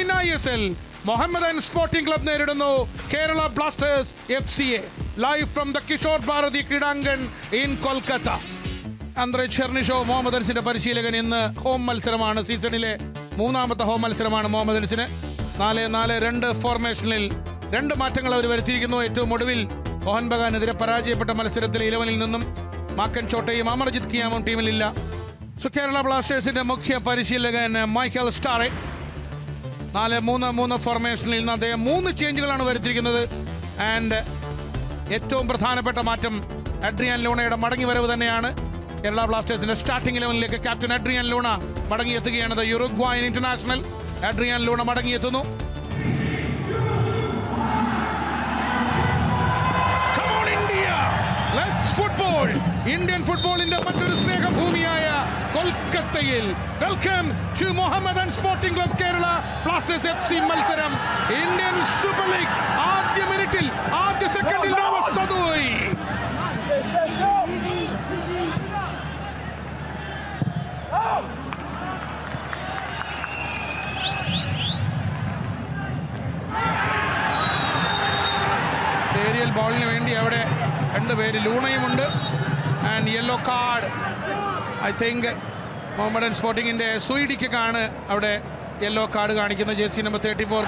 In ISL. Mohammedan Sporting Club നേരിടുന്നു Kerala Blasters FCയെ. Live from the Kishore Bharati Krirangan in Kolkata. Andrey Chernyshov മോഹമ്മദൻസിന്റെ പരിശീലകൻ. ഇന്ന് ഹോം മത്സരമാണ്, സീസണിലെ മൂന്നാമത്തെ ഹോം മത്സരമാണ് മോഹമ്മദൻസിന്. 4-4-2 ഫോർമേഷനിൽ 2 മാറ്റങ്ങൾ അവർ വരുത്തിയിരിക്കുന്നു. ഏറ്റവും ഒടുവിൽ മോഹൻ ബഗാനെതിരെ പരാജയപ്പെട്ട മത്സരത്തിൽ 11-ൽ നിന്നും മാക്കൻ ചോട്ടയും അമർജിത് കിയാമും ടീമിലില്ല. കേരള ബ്ലാസ്റ്റേഴ്സിന്റെ മുഖ്യ പരിശീലകൻ മൈക്കൽ സ്റ്റാറെ 4-3-3 ഫോർമേഷനിൽ നിന്ന് അദ്ദേഹം 3 ചേഞ്ചുകളാണ് വരുത്തിയിരിക്കുന്നത്. ആൻഡ് ഏറ്റവും പ്രധാനപ്പെട്ട മാറ്റം അഡ്രിയാൻ ലൂണയുടെ മടങ്ങി വരവ് തന്നെയാണ്. കേരള ബ്ലാസ്റ്റേഴ്സിന്റെ സ്റ്റാർട്ടിംഗ് 11ലേക്ക് ക്യാപ്റ്റൻ അഡ്രിയാൻ ലൂണ മടങ്ങിയെത്തുകയാണ്. യുറുഗ്വായൻ ഇന്റർനാഷണൽ അഡ്രിയാൻ ലൂണ മടങ്ങിയെത്തുന്നു. ഫുട്ബോൾ, ഇന്ത്യൻ ഫുട്ബോളിന്റെ മറ്റൊരു സ്നേഹഭൂമിയായ കൊൽക്കത്തയിൽ welcome to Mohammedan Sporting Club Kerala Blasters FC മത്സരം. ഇന്ത്യൻ സൂപ്പർ ലീഗ് ആദ്യ മിനിറ്റിൽ ആദ്യ സെക്കൻഡിൽ സദോയ് ഏരിയൽ ബോളിന് വേണ്ടി അവിടെ 2 പേര് ലൂണയുമുണ്ട്. And yellow card I think Mohammedan സ്പോർട്ടിങ്ങിൻ്റെ സുയിഡിക്കാണ് അവിടെ യെല്ലോ കാർഡ് കാണിക്കുന്നത്. ജേഴ്സി നമ്പർ 34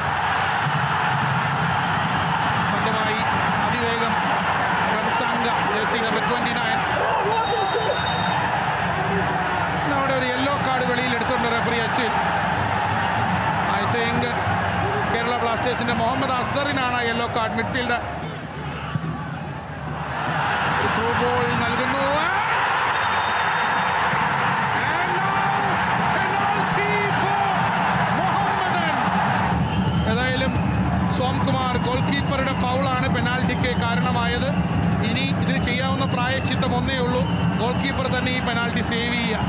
സ്വന്തമായി അതിവേഗം റംസാംഗ ജേഴ്സി നമ്പർ 29 അവിടെ ഒരു യെല്ലോ കാർഡ് വെളിയിൽ എടുത്തുകൊണ്ട് റെഫറി അച്ഛൻ. ഐ തിങ്ക് കേരള ബ്ലാസ്റ്റേഴ്സിൻ്റെ മുഹമ്മദ് അസറിനാണ് യെല്ലോ കാർഡ്. മിഡ്ഫീൽഡർ ബോൾ നൽകുന്നു. ഏതായാലും സോംകുമാർ ഗോൾ കീപ്പറുടെ ഫൗളാണ് പെനാൽറ്റിക്ക് കാരണമായത്. ഇനി ഇതിന് ചെയ്യാവുന്ന പ്രായശ്ചിത്തം ഒന്നേ ഉള്ളൂ, ഗോൾ കീപ്പർ തന്നെ ഈ പെനാൽറ്റി സേവ് ചെയ്യുക.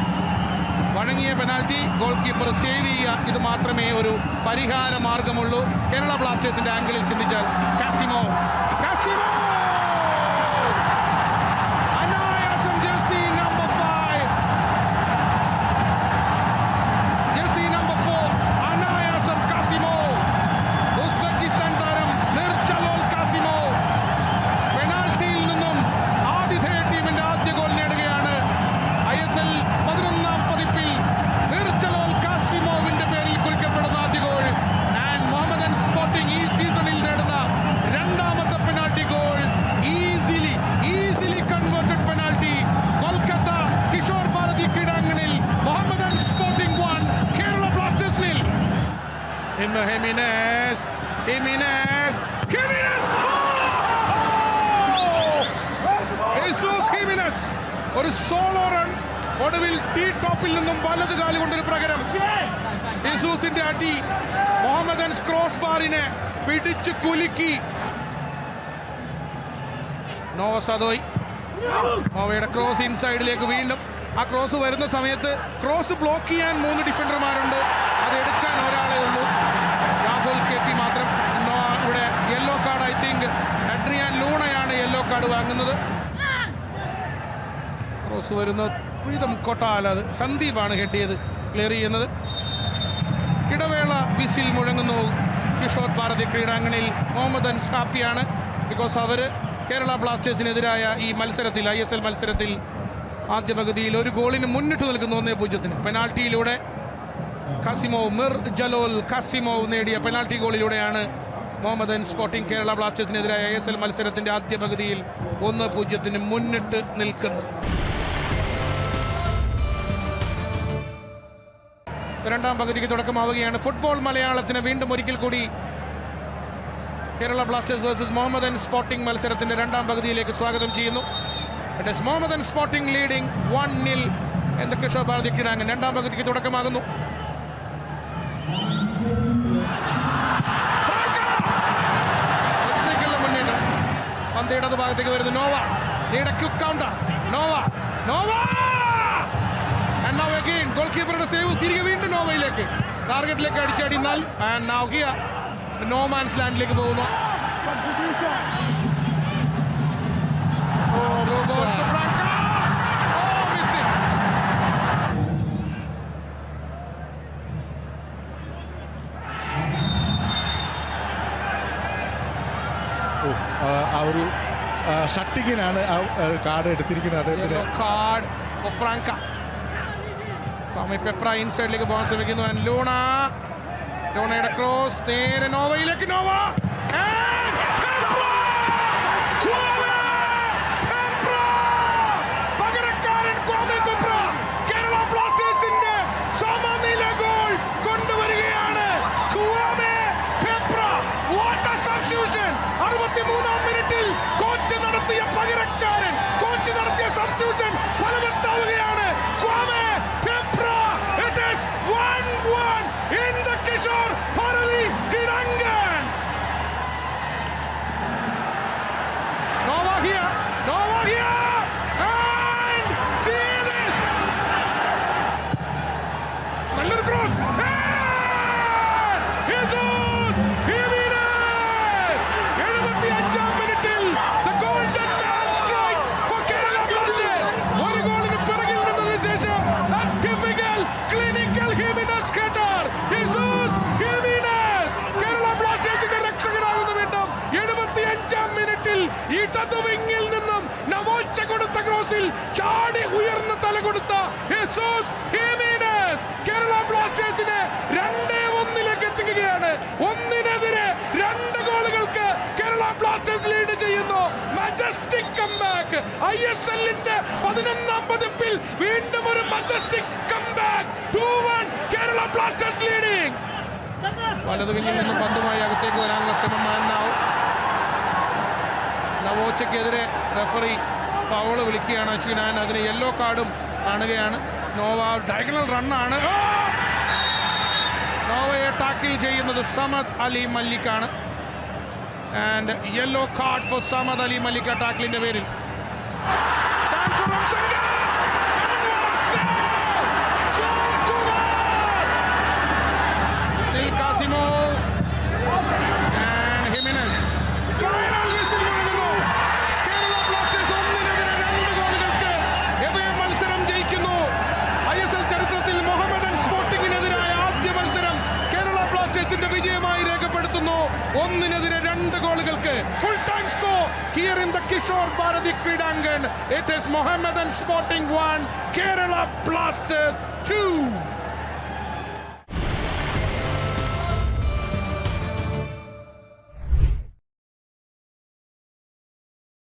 വഴങ്ങിയ പെനാൽറ്റി ഗോൾ കീപ്പർ സേവ് ചെയ്യുക, ഇത് മാത്രമേ ഒരു പരിഹാര മാർഗമുള്ളൂ. കേരള ബ്ലാസ്റ്റേഴ്സിന്റെ ആംഗിളിൽ ചിന്തിച്ചാൽ കാസിമോ ഒരു സോളോ റൺ. ഒടുവിൽ ടീ ടോപ്പിൽ നിന്നും വലത് കാല് കൊണ്ടൊരു പ്രകരം. യേസൂസിന്റെ അടി മോഹമ്മദൻ ക്രോസ് ബാറിനെ പിടിച്ച് കുലുക്കി. നോവ സദോയ്, നോവയുടെ ക്രോസ് ഇൻസൈഡിലേക്ക് വീണ്ടും. ആ ക്രോസ് വരുന്ന സമയത്ത് ക്രോസ് ബ്ലോക്ക് ചെയ്യാൻ 3 ഡിഫൻഡർമാരുണ്ട്, അത് എടുക്കാൻ ഒരാളേ ഉള്ളൂ, രാഹുൽ KP മാത്രം. ഇവിടെ yellow card I think Adrian ലൂണയാണ് യെല്ലോ കാർഡ് വാങ്ങുന്നത്. ക്രോസ് വരുന്ന പ്രീതം കൊട്ടാൽ, അത് സന്ദീപാണ് ഹെഡ് ചെയ്ത് ക്ലിയർ ചെയ്യുന്നത്. ഇടവേള വിസിൽ മുഴങ്ങുന്നു കിഷോർ ഭാരതി ക്രീഡാങ്കണിൽ. മോഹമ്മദൻ ഹാപ്പിയാണ്, ബിക്കോസ് അവർ കേരള ബ്ലാസ്റ്റേഴ്സിനെതിരായ ഈ മത്സരത്തിൽ ISL മത്സരത്തിൽ ആദ്യ പകുതിയിൽ 1 ഗോളിന് മുന്നിട്ട് നിൽക്കുന്നു 1-0. പെനാൽറ്റിയിലൂടെ മിർ ജലോൽ കാസിമോവ് നേടിയ penalty ഗോളിലൂടെയാണ് Mohammedan sporting Kerala ബ്ലാസ്റ്റേഴ്സിനെതിരായ ISL മത്സരത്തിൻ്റെ ആദ്യ പകുതിയിൽ 1-0 മുന്നിട്ട് നിൽക്കുന്നത്. രണ്ടാം പകുതിക്ക് തുടക്കമാവുകയാണ്. ഫുട്ബോൾ മലയാളത്തിന് വീണ്ടും ഒരിക്കൽ കൂടി Kerala Blasters versus Mohammedan sporting മത്സരത്തിന്റെ രണ്ടാം പകുതിയിലേക്ക് സ്വാഗതം ചെയ്യുന്നു. മോഹമ്മദൻ സ്പോർട്ടിംഗ് ലീഡിംഗ് 1-0 എന്ന കിഷോർ ഭാരതി ക്രീഡാങ്കൺ. രണ്ടാം പകുതിക്ക് തുടക്കമാകുന്നു. മുന്നേറ്റം പന്ത് ഇടത് ഭാഗത്തേക്ക് വരുന്നു. Noah quick counter. Noah and now again ഗോൾകീപ്പറുടെ സേവ്. തിരികെ വീണ്ടും നോവയിലേക്ക് ടാർഗറ്റിലേക്ക് അടിച്ചടിന്നാൽ and now here no man's ലാൻഡിലേക്ക് പോകുന്നു. ഒരു ഷട്ടിങ്ങിനാണ് ആ കാർഡ് എടുത്തിരിക്കുന്നത് അദ്ദേഹത്തിന്. കാർഡ് ഫ്രാങ്ക. ടോമി പെപ്ര ഇൻസൈഡിലേക്ക് പോകാൻ ശ്രമിക്കുന്നു. ലൂണയുടെ ക്രോസ് നേരെ നോവയിലേക്ക്. നോവ പകരക്കാരൻ കേരള ബ്ലാസ്റ്റേഴ്സിന്റെ സമനില ഗോൾ കൊണ്ടുവരികയാണ്. 63-ാം മിനിറ്റിൽ കോച്ച് നടത്തിയ പകരക്കാരൻ, കോച്ച് നടത്തിയ substitution ഫലവത്താവുകയാണ്. It is 1-1 in the Kishore Bharati Kridangan. Nova here, and see this. Nallor cross. Jesus, Jimenez. 75-ാം മിനിറ്റിൽ the golden man strikes for Kerala Blasters. ഒരു ഗോളിന് പിറകിൽ നിന്നതിന് ശേഷം typical clinical Jimenez header. Jesus Jimenez Kerala ബ്ലാസ്റ്റേഴ്സിന്റെ രക്ഷകനാകുന്നു വീണ്ടും. 75-ാം മിനിറ്റിൽ ഇടതുവിങ്ങിൽ നിന്നും നവോച്ച കൊടുത്ത ക്രോസിൽ ചാടി ഉയർന്ന തല കൊടുത്ത Jesus Jimenez കേരള ബ്ലാസ്റ്റേഴ്സിനെ 2-1 എത്തിക്കുകയാണ്. 1-നെതിരെ 2 ഗോളുകൾക്ക് കേരള ബ്ലാസ്റ്റേഴ്സ് ലീഡ് ചെയ്യുന്നു. Majestic comeback. ISL-ന്റെ 11-ാം പതിപ്പിൽ വീണ്ടും ഒരു majestic comeback. 2-1 Kerala Blasters leading. വലതുവിങ്ങിൽ നിന്നും പന്തുമായി അകത്തേക്ക് വരാനുള്ള ശ്രമം നവോച്ചയ്ക്കെതിരെ റഫറി ഫൗള് വിളിക്കുകയാണ് അശ്വിനാൻ. അതിന് യെല്ലോ കാർഡും കാണുകയാണ്. Nova diagonal റണ്ണാണ്. നോവയെ ടാക്കിൽ ചെയ്യുന്നത് സമദ് അലി മല്ലിക്കാണ്. And yellow card for Samad Ali മല്ലിക്ക ടാക്കിലിന്റെ പേരിൽ. വിജയമായി രേഖപ്പെടുത്തുന്നു. 1-നെതിരെ 2 ഗോളുകൾക്ക്. Full time score here in the Kishore Bharati Kridangan. It is Mohammedan Sporting 1, Kerala Blasters 2.